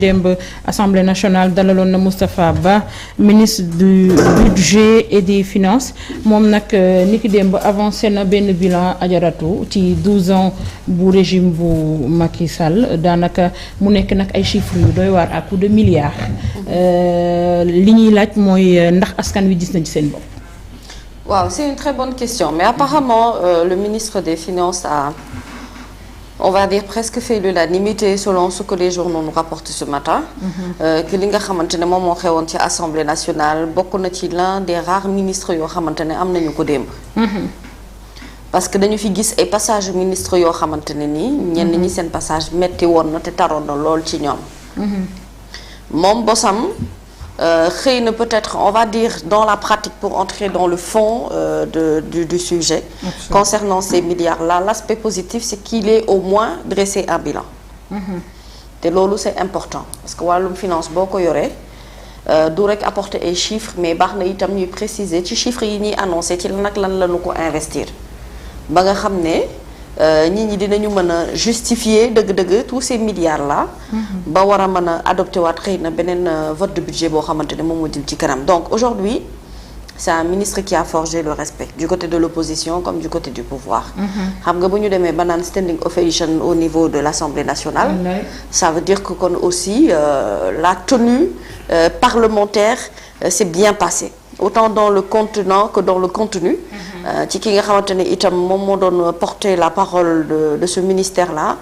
démb Assemblée nationale dalaloon na Moustapha Ba ministre du budget et des finances moom nag ni ki démb avancé na benn bilan ajaratu ci 12 ans bu régime bu Macky Sall daanaka mu nekk nag ay chiffres yu doy waar à coup de milliards li ñuy laaj mooy ndax askan wi gis nañ ci seen bopp. waaw c'est une très bonne question mais apparemment le ministre des Finances a, on va dire, presque fait l'unanimité selon ce que les journaux nous rapportent ce matin. Que li nga xamante ne moom moo xewoon ci Assemblée nationale bokk na ci l'un des rares ministres yoo xamante ne am nañu ko démb. parce que dañu fi gis ay passage ministres yoo xamante ne nii. ñenn ñi seen passage metti woon na te taroon na lool ci ñoom. moom bosam xëy na peut-être on va dire dans la pratique pour entrer dans le fond du sujet. Absolument. Concernant ces milliards-là, l'aspect positif c'est qu'il ait au moins dressé un bilan. te loolu c'est important parce que wàllum finance boo ko yoree du rek apporter ay chiffres mais baax na itam ñuy préciser ci chiffres yi ñuy annoncé ci lan ak lan la ñu ko investir ba nga xam ne nit ñi dinañu mën a justifier dëgg-dëgg tous ces milliards là. ba war a mën a adopté waat xëy na beneen vote de budget boo xamante ne moom moo jëm ci kanam donc aujourd'hui c'est un ministre qui a forgé le respect du côté de l'opposition comme du côté du pouvoir. xam nga bu ñu demee ba naan standing ovation au niveau de l'Assemblée nationale. Ça veut dire que kon aussi la tenue parlementaire s'est bien passée autant dans le contenant que dans le contenu. ci ki nga xamante ne itam moom moo doon porter la parole de ce ministère-là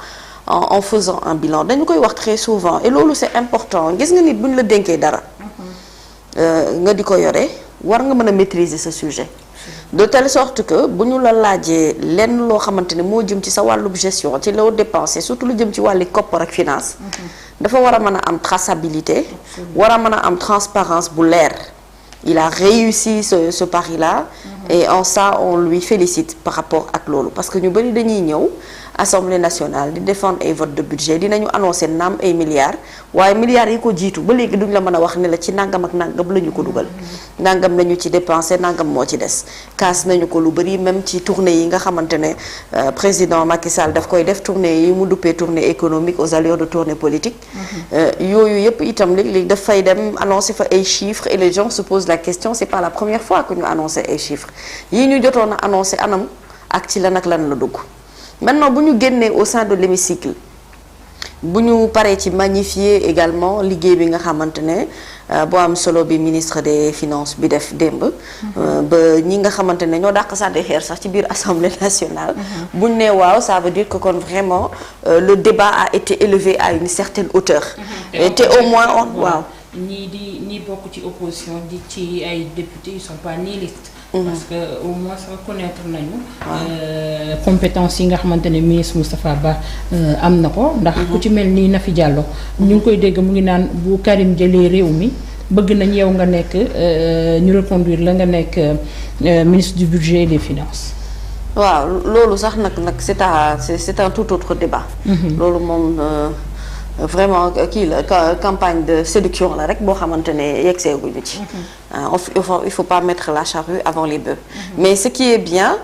en faisant un bilan dañu koy wax très souvent et loolu c'est important gis nga nit bu ñu la dénkee dara. nga di ko yore war nga mën a maîtriser ce sujet. de telle sorte que bu ñu la laajee lenn loo xamante ne moo jëm ci sa wàllub gestion ci loo dépensé surtout lu jëm ci wàlli koppar ak finance. dafa war a mën a am traçabilité. war a mën a am transparence bu leer. il a réussi ce pari-là. et en ça on lui félicite par rapport ak loolu parce que ñu bari dañuy ñëw Assemblée nationale di défendre ay vote de budget dinañu annoncer naam ay milliards waaye milliards yi ko jiitu ba léegi duñ la mën a wax ne la ci nangam ak nangam la ñu ko dugal. nangam lañu ci dépensé nangam moo ci des kaas nañu ko lu bari même ci tournée yi nga xamante ne président Macky Sall daf koy def tournée yi mu duppee tournée économique aux allures de tournée politique. yooyu yëpp itam léeg-léeg daf fay dem annoncer fa ay chiffres et les gens se posent la question c'est pas la première fois que ñu annoncer ay chiffres yii ñu jotoon a annoncer anam ak ci lan ak lan la dugg. maintenant bu ñu génnee au sein de l'hémicycle bu ñu paree ci magnifier également liggéey bi nga xamante ne boo am solo bi ministre des finances bi def démb. ba ñi nga xamante ne ñoo dàq sànni xeer sax ci biir Assemblée nationale. bu ñu nee waaw ça veut dire que kon vraiment le débat a été élevé à une certaine hauteur. te au moins waaw. ñii bokk ci opposition di ci ay députés ils sont pas nihilistes. parce que au moins reconnaître nañu. compétence yi nga xamante ne ministre Moustapha Ba am na ko. ndax ku ci mel ni Nafi Diallo. ñu ngi koy dégg mu ngi naan bu Karim jëlee réew mi bëgg nañ yow nga nekk ñu reconduire la nga nekk ministre du budget et des finances. waaw loolu sax nag c'est un tout autre débat. loolu moom. Vraiment kii la campagne de séduction la rek boo xamante ne yeggseeguñu ci. il faut pas mettre la charrue avant les bœufs. mais ce qui est bien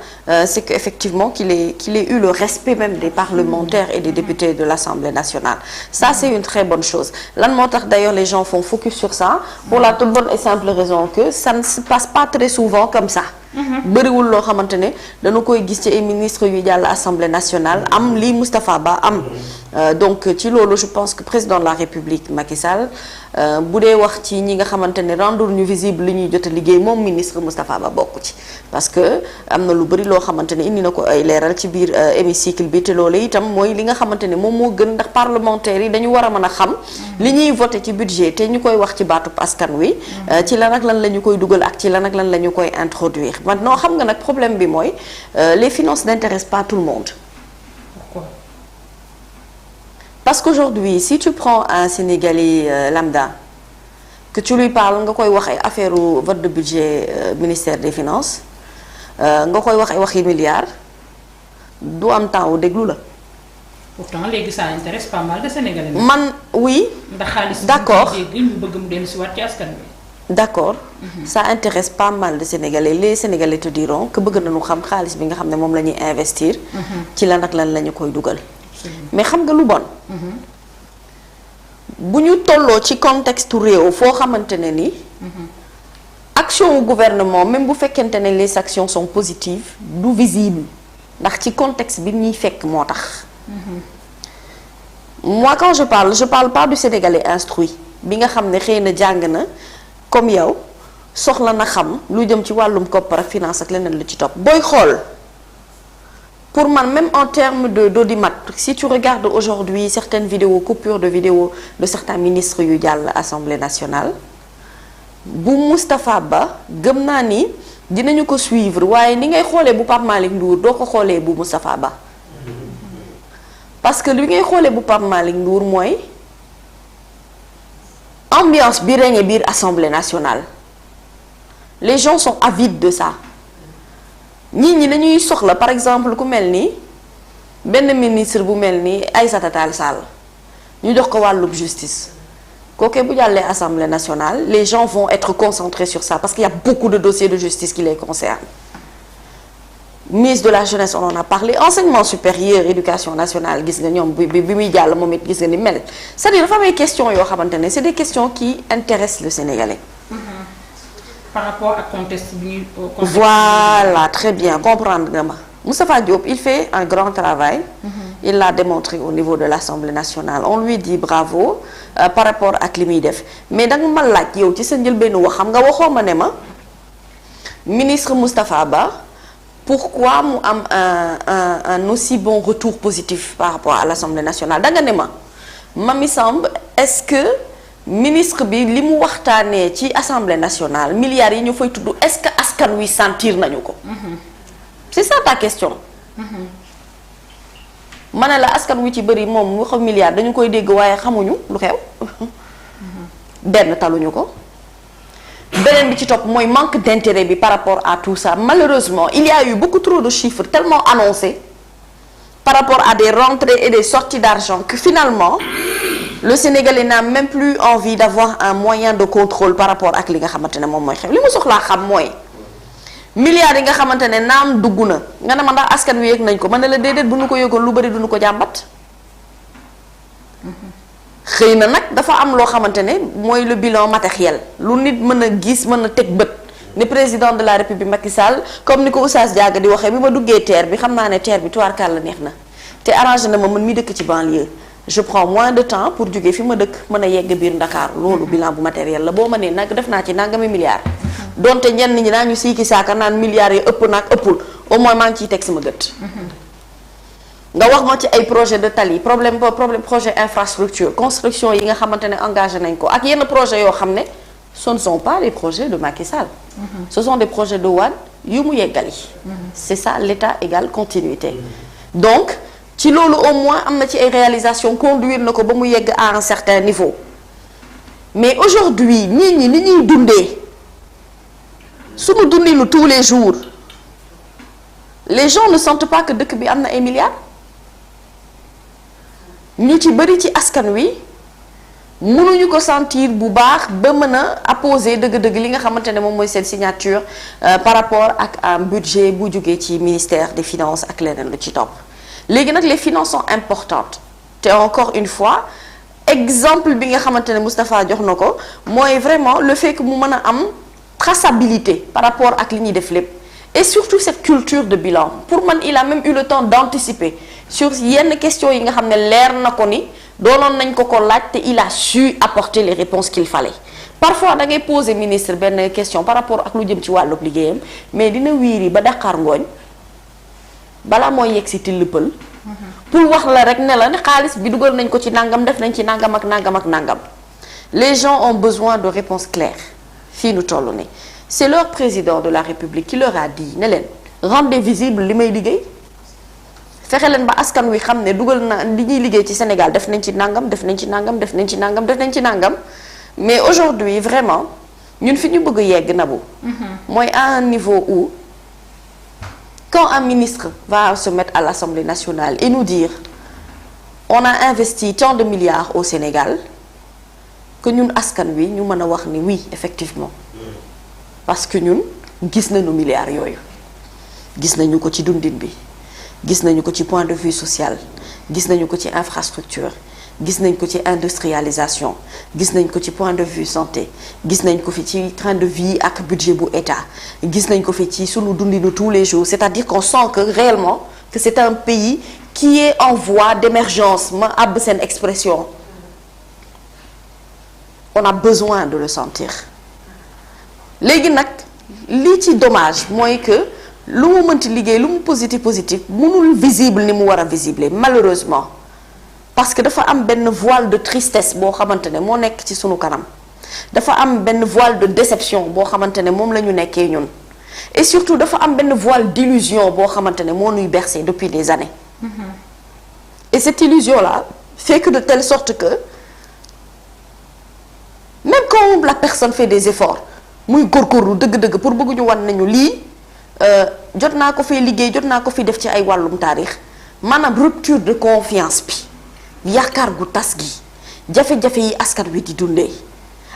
c'est que effectivement qu'il ait eu le respect même des parlementaires et des députés de l'Assemblée nationale. Ça c'est une très bonne chose lan moo tax d'ailleurs les gens font focus sur ça pour la toute bonne et simple raison que ça ne se passe pas très souvent comme ça. bëriwul loo xamante ne dañu koy gis ci ay ministres yu jàll Assemblée nationale am lii Moustapha Ba am. donc ci loolu je pense que président de la République Macky Sall bu dee wax ci ñi nga xamante ne rendre ñu visible li ñuy jot a liggéey moom ministre Moustapha Ba bokk ci parce que am na lu bëri loo xamante ne indi na ko ay leeral ci biir hémicycle bi te loolu itam mooy li nga xamante ne moom moo gën ndax parlementaires yi dañu war a mën a xam li ñuy voté ci budget te ñu koy wax ci baatub askan wi ci lan ak lan la ñu koy dugal ak ci lan ak lan la ñu koy introduire maintenant xam nga nag problème bi mooy les finances n'intéressent pas tout le monde. Parce qu'aujourd'hui si tu prends un Sénégalais lambda que tu lui parles nga koy wax ay affaire vote de budget ministère des finances nga koy wax ay waxi milliards du am temps wu déglu la. pourtant léegi ça intéresse pas mal de Sénégalais. man oui. ndax xaalis d'accord ñu bëgg mu dellu si waat ci askan wi. d'accord ça intéresse pas mal de Sénégalais les Sénégalais te diront que bëgg nañu xam xaalis bi nga xam ne moom la ñuy investir. ci lan ak lan la ñu koy dugal. mais xam nga lu bon. bu ñu tolloo ci contexte réew foo xamante ne ni action au gouvernement même bu fekkente ne les actions sont positives du visible ndax ci contexte bi ñuy fekk moo tax moi quand je parle pas du Sénégalais instruit bi nga xam ne xëy na jàng na comme yow soxla na xam lu jëm ci wàllum koppar ak finance ak leneen lu ci topp booy xool pour man même en termes d'audimat si tu regardes aujourd'hui certaines vidéos coupures de vidéos de certains ministres yu jàll Assemblée nationale bu Moustapha Ba gëm naa ni dinañu ko suivre waaye ni ngay xoolee bu Pape Malick Ndour doo ko xoolee bu Moustapha Ba parce que li ngay xoolee bu Pape Malick Ndour mooy ambiance bi règne biir Assemblée nationale les gens sont avides de ça ñi dañuy soxla par exemple ku mel ni benn ministre bu mel ni Aïssata Tall Sall ñu jox ko wàllub justice kooku bu jàllee Assemblée nationale les gens vont être concentrés sur ça parce qu'il y a beaucoup de dossiers de justice qui les concernent. Ministre de la jeunesse on en a parlé enseignement supérieur éducation nationale gis nga ñoom bi muy jàll moom it gis nga ni mel c'est-à-dire dafa am ay questions yoo xamante ne c'est des questions qui intéressent le Sénégalais. Par rapport à contexte bi voilà très bien comprendre nga ma Moustapha Diop il fait un grand travail. Il l'a démontré au niveau de l'Assemblée nationale on lui dit bravo par rapport ak li muy def mais danga ma laaj yow ci sa njëlbéenu wax xam nga waxoo ma ne ma ministre Moustapha Ba pourquoi mu am un aussi bon retour positif par rapport à l'Assemblée nationale danga ne ma Mamy Samb est-ce que ministre bi li mu waxtaanee ci Assemblée nationale milliards yi ñu fay tudd est-ce que askan wi sentir nañu ko. c'est ça ta question. ma ne la askan wi ci bëri moom mu xam milliards dañu koy dégg waaye xamuñu lu xew. benn taluñu ko. beneen bi ci topp mooy manque d'intérêt bi par rapport à tout ça malheureusement il y a eu beaucoup trop de chiffres tellement annoncés par rapport à des rentrées et des sorties d'argent que finalement. Le Sénégalais n'a même plus envie d'avoir un moyen de contrôle par rapport ak li nga xamante ne moom mooy xew li mu soxlaa xam mooy milliards yi nga xamante ne naam dugg na nga ne ma ndax askan wi yëg nañ ko man ne la déedéet bu ñu ko yëgoon lu bari duñu ko jàmbat. xëy na nag dafa am loo xamante ne mooy le bilan matériel lu nit mën a gis mën a teg bët ne président de la République Macky Sall comme ni ko Oustaz Diaga di waxee bi ma duggee terre bi xam naa ne terre bi tubaarkàlla neex na te arrangé na ma man mi dëkk ci banlieue. je prends moins de temps pour jóge fi ma dëkk mën a yegg biir Dakar loolu bilan bu matériel la boo ma nee nag def naa ci nangami milliards. donte ñenn ñi naa ñu siiki saaka naan milliards yi ëpp naag ëppul au moins maa ngi ciy teg sama gët. nga wax ma ci ay projet de tali problème projet infrastructure construction yi nga xamante ne engagé nañ ko ak yenn projet yoo xam ne ce ne sont pas les projets de Macky Sall. ce sont des projets de Wade yu mu yeggali. c'est ça l'état égale continuité donc. ci loolu au moins am na ci ay réalisations conduire na ko ba mu yegg à un certain niveau mais aujourd'hui nit ñi ni ñuy dundee suñu dundinu tous les jours les gens ne sentent pas que dëkk bi am na ay milliards ñu ci bari ci askan wi mënuñu ko sentir bu baax ba mën a apposer dëgg-dëgg li nga xamante ne moom mooy seen signature par rapport ak un budget bu jógee ci ministère des finances ak leneen lu ci topp. léegi nag les finances sont importantes te encore une fois exemple bi nga xamante ne Moustapha jox na ko mooy vraiment le fait que mu mën a am traçabilité par rapport ak li ñuy def lépp et surtout cette culture de bilan pour man il a même eu le temps d'anticiper sur yenn questions yi nga xam ne leer na ko ni doonoon nañ ko laaj te il a su apporter les réponses qu'il fallait parfois da ngay poser ministre benn question par rapport ak lu jëm ci wàllub liggéeyam mais dina wiiri ba Dakar ngooñ balaa mooy yegg si tillëpal pour wax la rek ne la ne xaalis bi dugal nañ ko ci nangam def nañ ci nangam ak nangam ak nangam les gens ont besoin de réponses claires fii nu toll nii c'est leur président de la République qui leur a dit ne leen rendez visible li may liggéey fexe leen ba askan wi xam ne dugal na li ñuy liggéey ci Sénégal def nañ ci nangam def nañ ci nangam def nañ ci nangam def nañ ci nangam mais aujourd'hui vraiment ñun fi ñu bëgg yegg na bu mooy à un niveau où quand un ministre va se mettre à l'Assemblée nationale et nous dire on a investi tant de milliards au Sénégal que ñun askan wi ñu mën a wax ni oui effectivement parce que ñun gis nañu milliards yooyu gis nañu ko ci dundin bi gis nañu ko ci point de vue social gis nañu ko ci infrastructure gis nañ ko ci industrialisation gis nañ ko ci point de vue santé gis nañ ko fi ci train de vie ak budget bu état gis nañ ko fi ci sunu dundinu tous les jours c'est-à-dire qu'on sent que réellement que c'est un pays qui est en voie d'émergence ma àbb seen expression on a besoin de le sentir léegi nag lii ci dommage mooy que lu mu mënti liggéey lu mu positif mënul visible ni mu war a visible malheureusement parce que dafa am benn voile de tristesse boo xamante ne moo nekk ci sunu kanam dafa am benn voile de déception boo xamante ne moom la ñu nekkee ñun et surtout dafa am benn voile d'illusion boo xamante ne moo nuy bercé depuis des années et cette illusion là fait que de telle sorte que même quand la personne fait des efforts muy góorgóorlu dëgg-dëgg pour bëgg ñu wan nañu lii jot naa ko fi liggéey jot naa ko fi def ci ay wàllum taarix maanaam rupture de confiance bi yaakaar gu tas gi jafe-jafe yi askan wi di dundee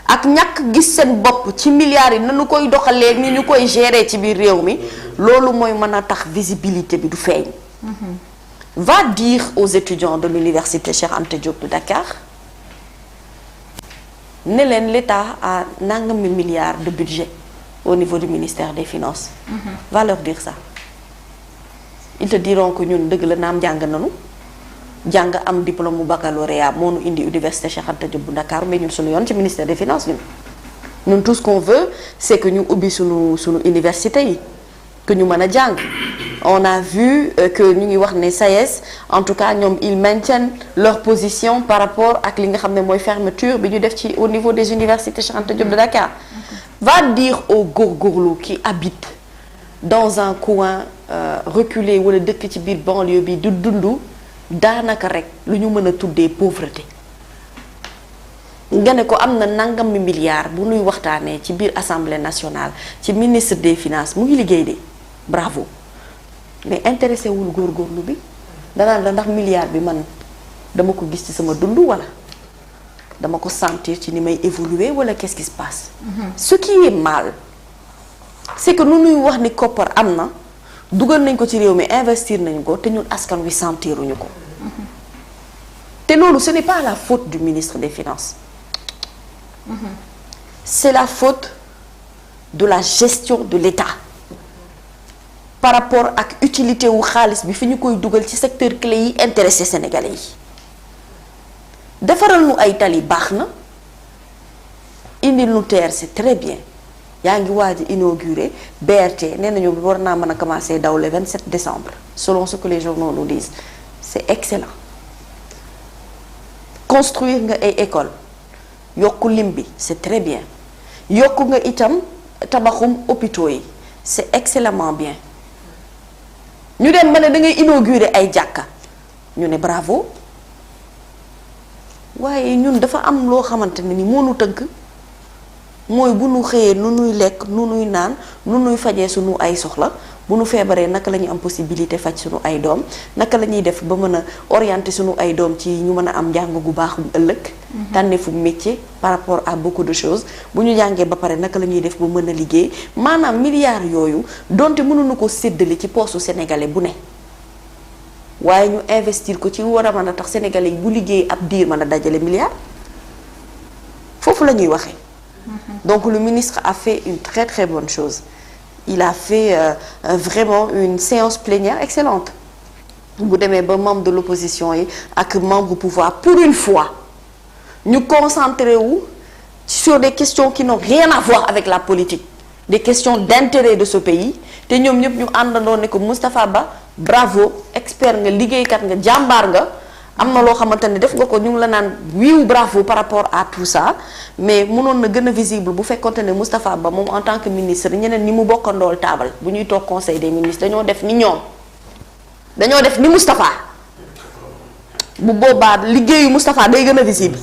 ak ñàkk gis seen bopp ci milliards yi nanu koy doxalee ni ñu koy gérer ci biir réew mi loolu mooy mën a tax visibilité bi du feeñ. Va dire aux étudiants de l'université Cheikh Anta Diop de Dakar ne leen l'État a nangami milliards de budget au niveau du ministère des Finances. Va leur dire ça. Ils te diront que ñun dëgg la naam jàng nañu jàng am diplôme mu baccalauréat moo nu indi université Cheikh Anta Diop bu Dakar mais ñun suñu yoon ci ministère des Finances ñun tout ce qu'on veut c'est que ñu ubbi sunu université yi que ñu mën a jàng. On a vu que ñu ngi wax ne SAES en tout cas ñoom ils maintiennent leur position par rapport ak li nga xam ne mooy fermeture bi ñu def ci au niveau des universités Cheikh Anta Diop de Dakar. Va dire aux góorgóorlu qui habitent dans un coin reculé wala dëkk ci biir banlieue bi du dund daanaka rek lu ñu mën a tuddee pauvreté nga ne ko am na nangami milliards bu nuy waxtaanee ci biir assemblée nationale ci ministre des finances mu ngi liggéey de bravo mais intéressé wul góorgóorlu bi danaan la ndax milliard bi man dama ko gis ci sama dund wala dama ko sentir ci ni may évoluer wala qu'est-ce qui se passe. Ce qui est mal c'est que nu nuy wax ni koppar am na dugal nañ ko ci réew mi investir nañ ko te ñun askan wi sentiruñu ko te loolu ce n'est pas la faute du ministre des Finances c'est la faute de la gestion de l'État par rapport ak utilité wu xaalis bi fi ñu koy dugal ci secteur clé yi intéressé Sénégalais yi defaral nu ay tali baax na indi nu TER c'est très bien yaa ngi waaj a inauguré BRT nee nañu war naa mën a commencer daw le 27 décembre selon ce que les journaux nous disent c'est excellent construire nga ay école yokku lim bi c'est très bien yokku nga itam tabaxum hôpitaux yi c'est excellemment bien ñu dem ba ne da ngay inaugurer ay jàkka ñu ne bravo waaye ñun dafa am loo xamante ne ni moo nu tënk mooy bu nu xëyee nu nuy lekk nu nuy naan nu nuy fajee sunu ay soxla bu nu feebaree naka la ñuy am possibilité faj sunu ay doom naka la ñuy def ba mën a orienter sunu ay doom ci ñu mën a am njàng gu baax ëllëg. tànneefu métier par rapport à beaucoup de choses bu ñu jàngee ba pare naka la ñuy def ba mën a liggéey maanaam milliards yooyu donte mënuñu ko séddale ci poosu sénégalais bu ne waaye ñu investir ko ci war a mën a tax sénégalais yi bu liggéey ab diir mën a dajale milliards foofu la ñuy waxee. Donc le ministre a fait une très très bonne chose. Il a fait vraiment une séance plénière excellente. bu demee ba membre de l'opposition yi ak membre pouvoir pour une fois ñu concentré wu sur des questions qui n'ont rien à voir avec la politique, des questions d'intérêt de ce pays te ñoom ñëpp ñu àndandoo ne ko Moustapha Ba bravo expert nga liggéeykat nga jàmbaar nga am na loo xamante ne def nga ko ñu ngi la naan wiiw bravo par rapport à tout ça mais mënoon na gën a visible bu fekkonte ne Moustapha Ba moom en tant que ministre ñeneen ñi mu bokkandool taabal bu ñuy toog conseil des ministres dañoo def ni ñoom dañoo def ni Moustapha bu boobaa liggéeyu Moustapha day gën a visible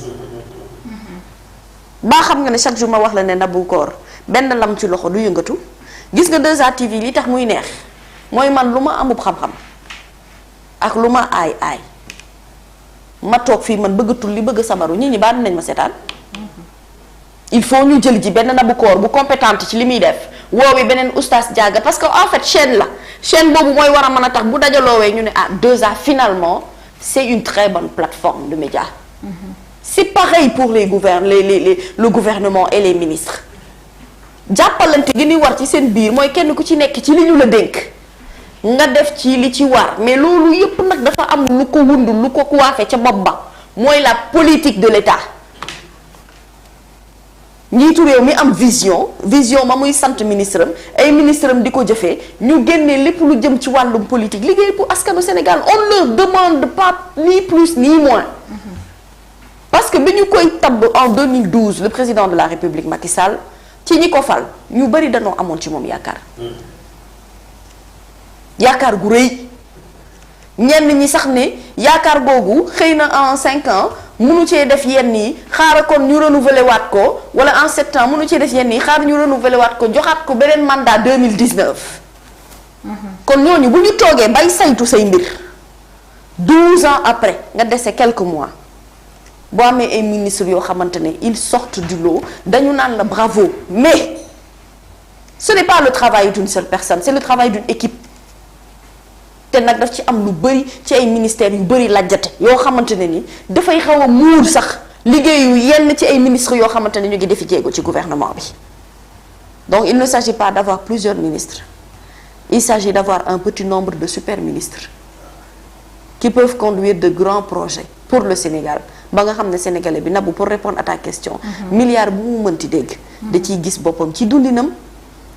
baa xam nga ne chaque jour ma wax la ne Nabou Cor benn lam ci loxo du yëngatu gis nga 2A TV li tax muy neex mooy man lu ma amub xam-xam ak lu ma aay ma toog fii man bëggatul li bëgg sabaru nit ñi baa dinañ ma seetaan il faut ñu jël ji benn Nabou Cor bu compétente ci li muy def woowee beneen oustaz Diaga parce que en fait chaîne boobu mooy war a mën a tax bu dajaloowee ñu ne ah 2A finalement c'est une très bonne plateforme de médias c'est pareil pour le gouvernement et les ministres jàppalante gi ni war ci seen biir mooy kenn ku ci nekk ci li ñu la dénk nga def ci li ci war mais loolu yëpp nag dafa am lu ko wund lu ko coiffé ca bopp ba mooy la politique de l'État njiitu réew mi am vision ma muy sant ministre am ay ministre am di ko jëfee ñu génnee lépp lu jëm ci wàllum politique liggéey pour askanu Sénégal on leur demande pas ni plus ni moins parce que bi ñu koy tabb en 2012 le président de la République Macky Sall ci ñi ko fal ñu bari dañoo amoon ci moom yaakaar gu rëy ñenn ñi sax ne yaakaar googu xëy na en 5 ans mënu cee def yenn yi xaaral kon ñu renouveler waat ko wala en 7 ans mënu cee def yenn yi xaaral ñu renouveler waat ko joxaat ko beneen mandat 2019. kon ñooñu bu ñu toogee bay saytu say mbir 12 ans après nga dese quelques mois boo amee ay ministres yoo xamante ne ils sortent du lot dañu naan la bravo mais ce n'est pas le travail d'une seule personne c'est le travail d'une équipe. te nag daf ci am lu bëri ci ay ministères yu bëri lajjate yoo xamante ne ni dafay xaw a muur sax liggéeyu yenn ci ay ministres yoo xamante ne ñu ngi defi jéego ci gouvernement bi donc il ne s'agit pas d'avoir plusieurs ministres il s'agit d'avoir un petit nombre de super ministres qui peuvent conduire de grands projets pour le Sénégal ba nga xam ne sénégalais bi nabu pour répondre à ta question milliards bu mu mënti dégg da ciy gis boppam ci dundinam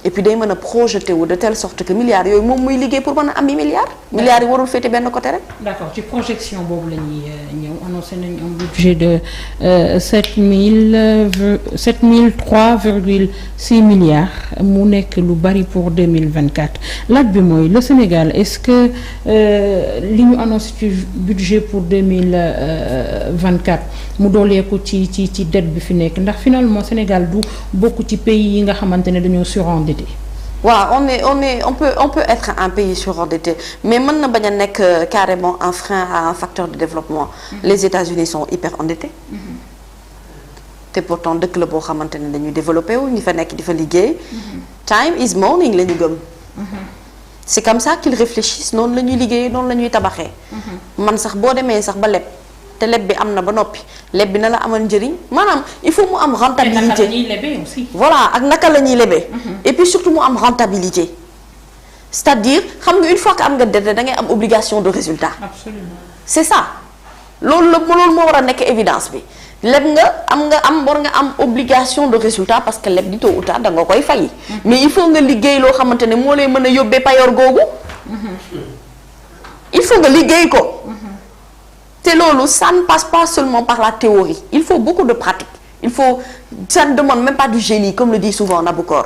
et puis day mën a projeté wu de telle sorte que milliards yooyu moom muy liggéey pour mën a am milliards yi warul féete benn côté rek. d'accord ci projection boobu la ñuy ñëw annoncé nañu un budget de 7003,6 milliards mu nekk lu bari pour 2024 laaj bi mooy le Sénégal est-ce que li ñu annoncé ci budget pour 2024 mu dooleeku ci dette bi fi nekk ndax finalement Sénégal du bokk ci pays yi nga xamante ne dañoo surendetté. waaw on peut être un pays surendetté mais mën na bañ a nekk carrément un frein à un facteur de développement. Les États-Unis sont hyper endettés. te pourtant dëkk la boo xamante ne dañuy développé wu ñu fa nekk di fa liggéey. time is money la ñu gëm. c'est comme ça qu'ils réfléchissent noonu la ñuy liggéeyee noonu la ñuy tabaxee. man sax boo demee sax ba leb te leb bi am na ba noppi leb bi na la amal njëriñ maanaam il faut mu am rentabilité voilà ak naka la ñuy lebee et puis surtout mu am rentabilité c'est-à-dire xam nga une fois que am nga dette da ngay am obligation de résultat. Absolument. C'est ça loolu moo war a nekk évidence bi leb nga war nga am obligation de résultat parce que leb di tôt ou tard da nga koy fay. mais il faut nga liggéey loo xamante ne moo lay mën a yóbbee payoor googu. il faut nga liggéey ko. te loolu ça ne passe pas seulement par la théorie il faut beaucoup de pratique ça ne demande même pas du génie comme le dit souvent Nabokor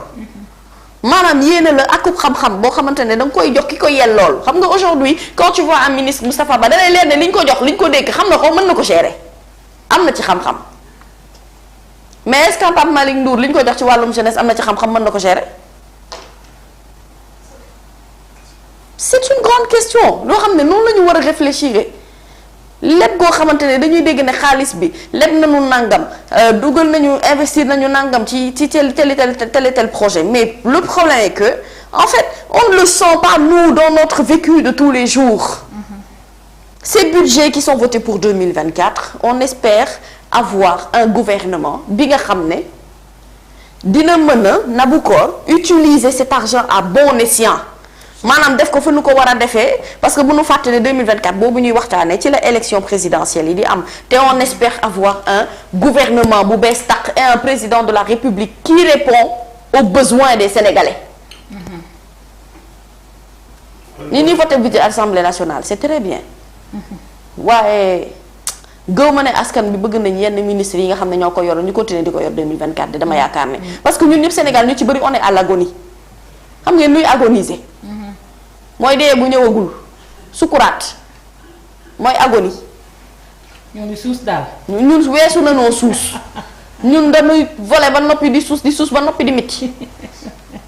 maanaam yéene la akub xam-xam boo xamante ne da nga koy jox ki ko yellool xam nga aujourd'hui quand tu vois un ministre Moustapha Ba da lay leer ne li ñu ko jox li ñu ko dégg xam na ko mën na ko gérer am na ci xam-xam mais est-ce que Pape Malick Ndour li ñu ko jox ci wàllum jeunesse am na ci xam-xam mën na ko gérer c'est une grande question loo xam ne noonu la ñu war a réfléchir lépp goo xamante ne dañuy dégg ne xaalis bi lépp nañu nangam dugal nañu investir nañu nangam ci tel projet mais le problème est que en fait on ne le sent pas nous dans notre vécu de tous les jours. Ces budgets qui sont votés pour 2024 on espère avoir un gouvernement bi nga xam ne dina mën a Nabokor utiliser cet argent à bon escient. maanaam def ko fa nu ko war a defee parce que bu nu fàtte ne 2024 boobu ñuy waxtaanee ci la élection présidentielle yi di am te on espère avoir un gouvernement bu bees tàq et un président de la République qui répond aux besoins des Sénégalais. ni ñuy voté budget Assemblée nationale c'est très bien. waaye gëw ma ne askan bi bëgg nañ yenn ministres yi nga xam ne ñoo ko yor ñu continuer di ko yor 2024 de dama yaakaar ne. parce que ñun ñëpp Sénégal ñu ci bëri on est à l'agonie xam ngeen luy agoniser. mooy dee bu ñëwagul sukuraat mooy agonie. ñoo ngi suus daal. ñun weesu na noo suus ñun dañuy voler ba noppi di suus ba noppi di métti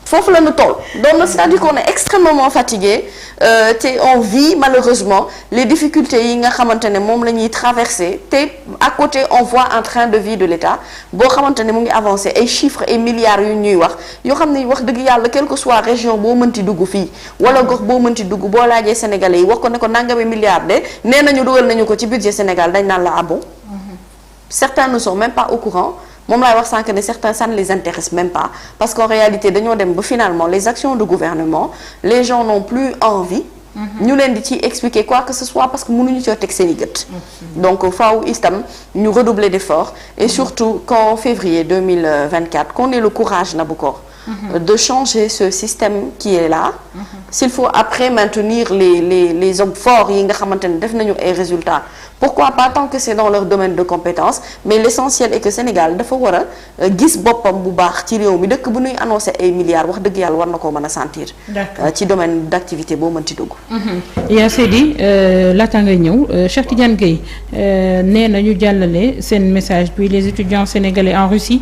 foofu la ñu toll donc c'est-à-dire qu'on est extrêmement fatigué te on vit malheureusement les difficultés yi nga xamante ne moom la ñuy traverser te à côté on voit un train de vie de l'État boo xamante ne mu ngi avancer ay chiffres et milliards yu ñuy wax yoo xam ne wax dëgg yàlla quelle que soit région boo mënti dugg fii wala gox boo mënti dugg boo laajee sénégalais yi wax ko ne ko nangami milliards de nee nañu dugal nañu ko ci budget Sénégal dañ naan la ah bon certains ne sont même pas au courant moom laay wax sànq ne certains ça ne les intéresse même pas parce qu'en réalité dañoo dem ba finalement les actions de gouvernement les gens n'ont plus envie ñu leen di ci expliquer quoi que ce soit parce que mënuñu coo teg seen i gët donc faaw itam ñu redoubler d'efforts et surtout qu'en février 2024 qu'on ait le courage Nabokor de changer ce système qui est là s'il faut après maintenir les hommes forts yi nga xamante ne def nañu ay résultats pourquoi pas tant que c'est dans leur domaine de compétence mais l'essentiel est que Sénégal dafa war a gis boppam bu baax ci réew mi dëkk bu ñuy annoncer ay milliards wax dëgg yàlla war na koo mën a sentir ci domaine d'activité boo mën ci dugg yaa Seydi laata ngay ñëw Cheikh Tidiane Gueye nee na ñu jàllale seen message bi les étudiants sénégalais en Russie